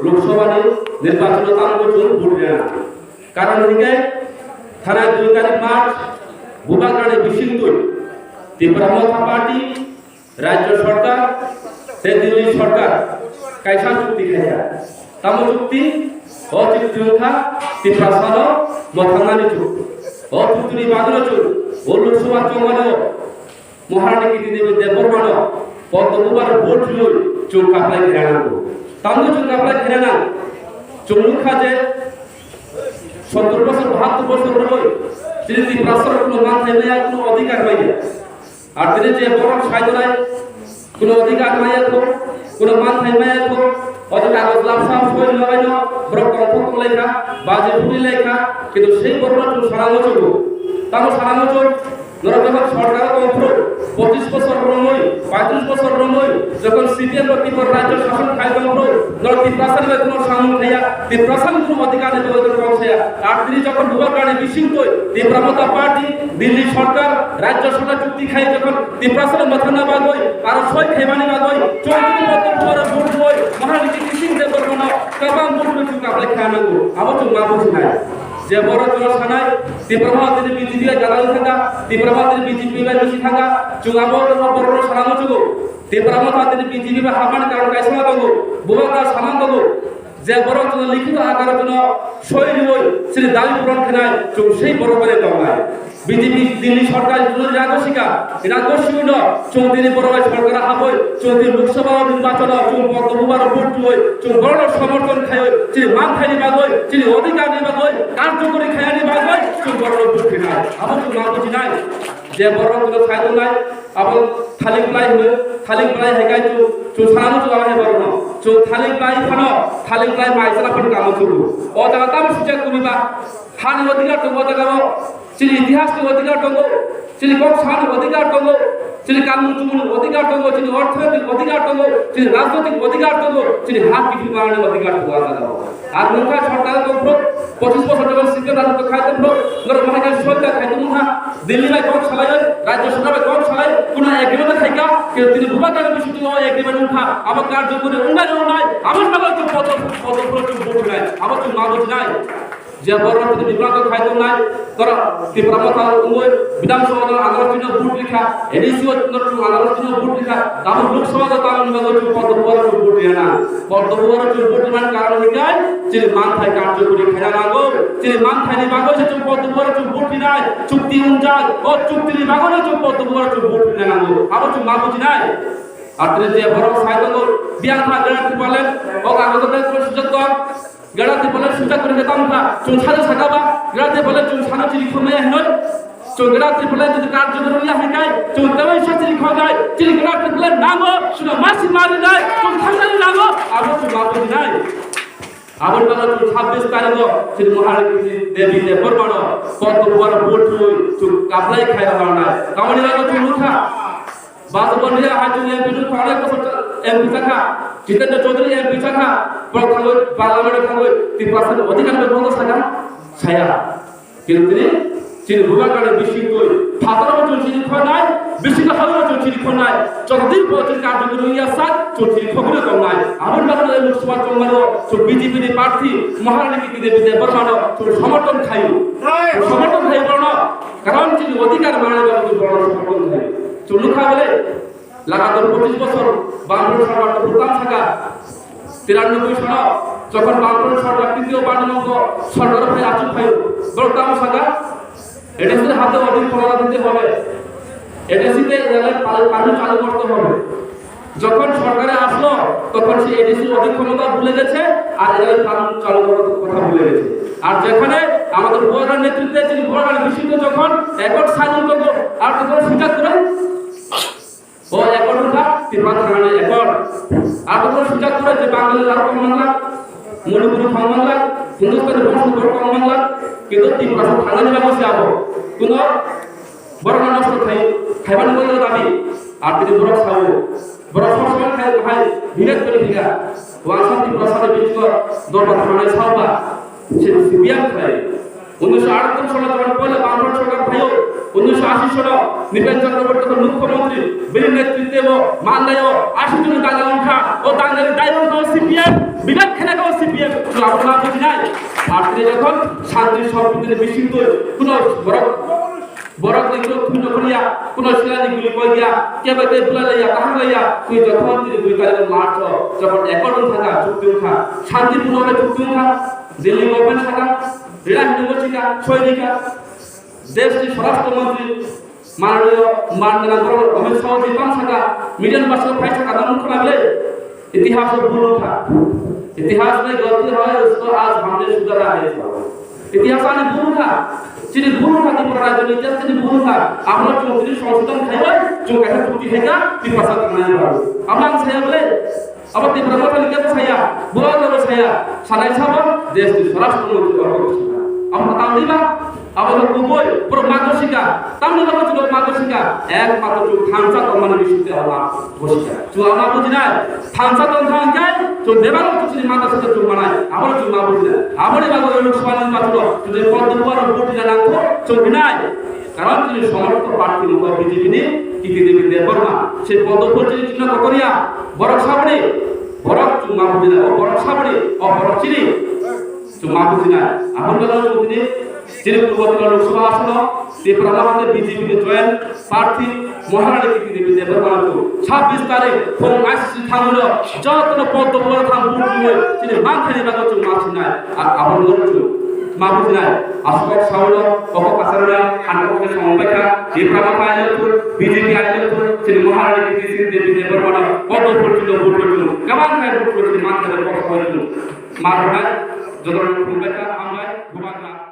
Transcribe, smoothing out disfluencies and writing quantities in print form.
লোকসভা নির্বাচন তামগোচন ঘুরবে না কারণ এদিকে থানায় 2 তারিখ মার্চ ভূপাকারে বিশিন্দুর ত্রিপুরা মথা পার্টি রাজ্য সরকার দিল্লি সরকার কাইসা চুক্তি খাইয়া তাম চুক্তি অচিত্রিখা ত্রিপুরা সাল মথাঙ্গানি চুক্তি অচুক্তি বাদল চুক ও লোকসভা চঙ্গানো মহারানী কীর্তি দেবী দেববর্মান পদ্মকুমার ভোট লই চুল কাপলাই ঘেরানো তামগো চুল কাপলাই ঘেরানা চুমুখা যে 70 বছর 72 বছর হল তিনি ত্রিপুরার কোনো মাথায় নেই কোনো অধিকার নাই আর তিনি যে বড় সাইদনায় কোনো অধিকার নাই কোনো মাথায় নাই অত কাগজ লাফসাম সই লাগাই না বড় কম্পক লেখা বাজে ফুলি লেখা কিন্তু সেই বড়টা চুল সারানো চলব তারও সারানো চল ধরো যখন সরকার কম্প্র 25 বছর রমই 35 বছর রমই যখন সিপিএম ত্রিপুরা রাজ্য শাসন খাই কম্প্র ধরো ত্রিপুরাসানের কোনো সামন খাইয়া ত্রিপুরাসান কোনো অধিকার নেই ওদের কমছে আর তিনি যখন ভূপাকারে বিশিষ্ট ত্রিপুরা মথা পার্টি দিল্লি সরকার রাজ্য সরকার চুক্তি খাই যখন ত্রিপুরাসানের মাথা না বাদ হই আর সই খেবানি বাদ হই চৌধুরী পদ্মকুমার ভোট হই মহারানী কৃষ্ণ দেববর্মন কাবাং ভোট চুক আপনি খায় না আবার চুক না বুঝি নাই যে বড় জনসানায় ত্রিপুরাবাদের বিজেপি জানাল থাকা ত্রিপুরাবাদের বিজেপি বেশি থাকা চুগাবর বড় সারানো চুগো ত্রিপুরাবাদের বিজেপি হাবান কারণ কাইসা বাগো বুবাকা সামান বাগো যে বড় জন লিখিত আকার জন্য সই হই সেই দাবি পূরণ খেনায় চুক সেই বড় করে দমায় বিজেপি দিল্লি সরকার রাগসিকা রাগসিক চৌধুরী বড় সরকার হাবই চৌধুরী লোকসভা নির্বাচন চুল পদ্মকুমার ভোট হই চুল বড় সমর্থন খাই চিনি মান খাই নিবাগ হই চিনি অধিকার নিবাগ হই কার্যকরী খাইয়া নিবাগ হই চুল বড় ভোট খেনায় আবার চুল না বুঝি নাই যে বড় কোনো সাইকেল নাই আবার থালি প্লাই হই থালি প্লাই হেগাই চুল সারানো চুল আমার বড় না চুল থালি প্লাই খানো থালি প্লাই মাইসলা ফট কাম চুল ও জায়গা তাম সুযোগ করিবা হানি অধিকার তো জায়গা চিনি ইতিহাস অধিকার টঙ্গ চিনি কক্সান অধিকার টঙ্গ চিনি কানুন চুমুন অধিকার টঙ্গ চিনি অর্থনৈতিক অধিকার টঙ্গ চিনি রাজনৈতিক অধিকার টঙ্গ চিনি হাত কিছু মারানোর অধিকার টঙ্গ আর মুখা সরকারের কম্প্র 25 বছর যখন সিপিএম রাজত্ব খাই কম্প্র ধরো মহাকাশ সরকার খাইতে মুখা দিল্লি ভাই কম চালাই রাজ্য সরকার কম চালাই কোনো এগ্রিমেন্ট থাকা কিন্তু তিনি ভূপাকারে বিশুদ্ধ এগ্রিমেন্ট উঠা আমার কার্যকরী উন্নয়ন নাই আমার বাবা তো পদ ভোট নাই আমার তো মা বুঝ নাই যে বড় বিপ্লব খাইতো নাই তোরা ত্রিপুরা মথা বিধানসভা আদালত ভোট লেখা এডিসি আদালত ভোট লেখা তারপর লোকসভা পদ্মপুয়ার ভোট না পদ্মপুয়ার ভোট মান কারণ হিকায় যে মাথায় কার্যকরী খেলা লাগো যে মাথায় নিবাগো সে পদ্মপুয়ার ভোট নাই চুক্তি উনজাগ ও চুক্তি নিবাগো না পদ্মপুয়ার ভোট না লাগো আবার চুপ মা বুঝি নাই আর যে বড় সাইদঙ্গ বিয়ান ভাগা বলেন ও কাগজের সুযোগ গড়াতে বলে সুযোগ করে দিতাম না চুনসালে সাকাবা গড়াতে বলে চুনসানো চিলি খমে হন চুনগড়াতে বলে যদি কার্যকরী হাইকাই চুনতাই সাচিলি খগাই চিলি গড়াতে বলে নাগো শুনো মাসি মারি নাই চুনসালে নাগো আবার চুমাবি নাই আবার বলা 26 তারিখ শ্রী মহারানী দেবী দেববর্মন পদ্মকুমার ভোট হই চুক কাপলাই খাইরা না কামড়ি লাগো চুন উঠা বাসবন্ডিয়া হাজু এমপি পাড়ে এমপি শাখা জিতেন্দ্র চৌধুরী এমপি শাখা প্রথাঙ্গ পার্লামেন্টে থাঙ্গ 3% অধিকার বন্ধ শাখা ছায়া কিন্তু তিনি চিনি ভূপাকারে বিশিষ্ট 17 বছর চিনি খনায় বিশিষ্ট 17 বছর চিনি খনায় যতদিন পর্যন্ত কার্যকরী হইয়া সাত চিনি খবরে কম নাই আমার বাংলাদেশ লোকসভা চলমানো বিজেপি প্রার্থী মহারানী কীর্তি দেবী দেববর্মন সমর্থন খাই বড় কারণ চিনি অধিকার মানে বড় সমর্থন খাই চুলুখা বলে লাগাতার 25 বছর বামফ্রন্ট সরকার প্রধান থাকা 93 সাল যখন বামফ্রন্ট সরকার তৃতীয় বাণিজ্য সরকার ভাই আচুক ভাই বড়দাম থাকা এডিসির হাতে অধিক ক্ষমতা দিতে হবে এডিসিতে কানুন চালু করতে হবে যখন সরকারে আসলো তখন সেই এডিসির অধিক ক্ষমতা ভুলে গেছে আর এর কানুন চালু করার কথা ভুলে গেছে আর যেখানে আমাদের ভোটার নেতৃত্বে যিনি ভোটার বিশিষ্ট যখন একট সাইন করবো আর তখন সুযোগ করে ও একট উঠা ত্রিপুরা থানায় একট আর তখন সুযোগ করে যে বাঙালির আরো কম বাংলা মণিপুরি কম বাংলা হিন্দুস্তানি বড় কম বাংলা কিন্তু ত্রিপুরা থানায় ব্যবস্থা যাবো কোনো বড় মানুষ খাইবানি বলে দাবি আর তিনি বড় খাবো বড় সবসময় খাই ভাই বিরাট করে ভিড়া ওয়াসান ত্রিপুরা সাথে বিশ্ব দরবার থানায় ছাওবা সে সিবিএম খাই 1978 সালে যখন পয়লা বামফ্রন্ট সরকার ভাইও 1980 সালে নির্বাচন চক্রবর্তী তখন মুখ্যমন্ত্রী বীর নেতৃত্বে মানদায় 80 জন দাঙ্গা উঠা ও দাঙ্গার দায়বদ্ধ সিপিএম বিরাট খেলা কিন্তু আপনারা বুঝি নাই আপনি যখন শান্তি সম্প্রীতির বিশুদ্ধ কোনো বড় কিন্তু তুমি করিয়া কোন শিলানি গুলি কই দিয়া কেবে তে বুলা লইয়া তাহা লইয়া তুই যখন তিনি দুই কালের মার্চ যখন একরণ থাকা চুক্তি উঠা শান্তিপূর্ণভাবে চুক্তি উঠা দিল্লি গভর্নমেন্ট থাকা রিলা ইউনিভার্সিটি সৈনিকা দেশটির স্বরাষ্ট্রমন্ত্রী माननीय माननीय अमित शाह जी कम सका मीडियम बस को फैसला कदम उठा ले इतिहास को भूल उठा इतिहास में गलती है उसको आज हमने सुधारा है इतिहास ने भूल उठा जिन्हें भूल उठा दी पर राज्य में जैसे भूल उठा আমরা চৌধুরী সংশোধন খাইবা जो कहता त्रुटि हैगा ती भाषा नहीं बारो আমরা ছায়া বলে আবার ती ब्रह्म लिखा तो ছায়া बोला तो ছায়া সানাই ছাব देश की স্বরাষ্ট্রমন্ত্রী আমরা তাও দিবা আমাদের কুবই পুরো মাগসিকা তামনি বাবা চুল মাগসিকা একমাত্র চুল থানসা তমানে বিশুদ্ধ আল্লাহ বসিকা চুল আমরা বুঝি না থানসা তম থানকাই চুল দেবানো চুল মাগসিকা চুল মানাই আবার চুল মা বুঝি না আবার বাবা লোক সমান পাত্র চুল পদ্মপুর ভোট না নাও চুল বিনাই কারণ তিনি সমর্থ প্রার্থী লোক বিজেপি নি কি দেবী দেববর্মা সেই পদ্মপুর যদি চিহ্ন করিয়া বড় সাবড়ে বড় চুল মা বুঝি না ও বড় সাবড়ে ও বড় চিনি চুল মা বুঝি না এখন বলা তিনি যিনি পূর্বতন লোকসভা আসন ते प्रमाण बीजेपी के जॉइन प्रार्थी महारानी की देवी देवबर्मा 26 तारिख फोन आईसीसी थांगलो जतन पद बड़ थां बुट होय तिनि मानखानि बागो जों मासिनाय आबाद लरचु माबुजिनाय आसबाक सावलो कक कासारना हानके समबायखा जे प्रमाण आयलपुर बीजेपी आयलपुर तिनि महारानी की देवी देवबर्मा पद फुलचुलो बुट होय गबान खाय बुट होय मानखानि पक्ष होय मारनाय जदन फुलबायखा आमलाय गोबां